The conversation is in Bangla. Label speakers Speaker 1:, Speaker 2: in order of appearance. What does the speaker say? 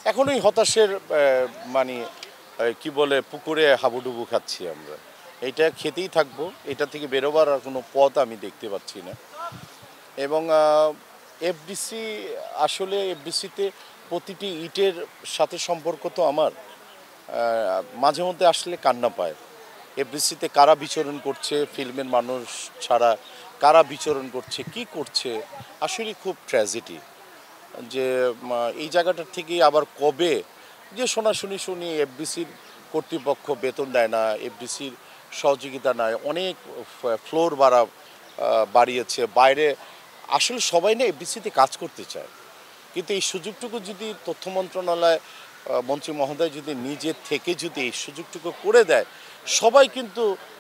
Speaker 1: এখনই হতাশের মানে কি বলে পুকুরে হাবুডুবু খাচ্ছি আমরা। এটা খেতেই থাকবো, এটা থেকে বেরোবার আর কোনো পথ আমি দেখতে পাচ্ছি না। এবং এফডিসি আসলে এফডিসিতে প্রতিটি ইটের সাথে সম্পর্ক তো আমার মাঝে মধ্যে আসলে কান্না পায়। এফডিসিতে কারা বিচরণ করছে, ফিল্মের মানুষ ছাড়া কারা বিচরণ করছে, কি করছে, আসলে খুব ট্র্যাজেডি যে এই জায়গাটার থেকেই আবার কবে যে শোনাশুনি শুনি এফডিসির কর্তৃপক্ষ বেতন দেয় না, এফডিসির সহযোগিতা নেয়, অনেক ফ্লোর বাড়িয়েছে বাইরে। আসলে সবাই না এফডিসিতে কাজ করতে চায়, কিন্তু এই সুযোগটুকু যদি তথ্য মন্ত্রণালয় মন্ত্রী মহোদয় যদি নিজের থেকে যদি এই সুযোগটুকু করে দেয়, সবাই কিন্তু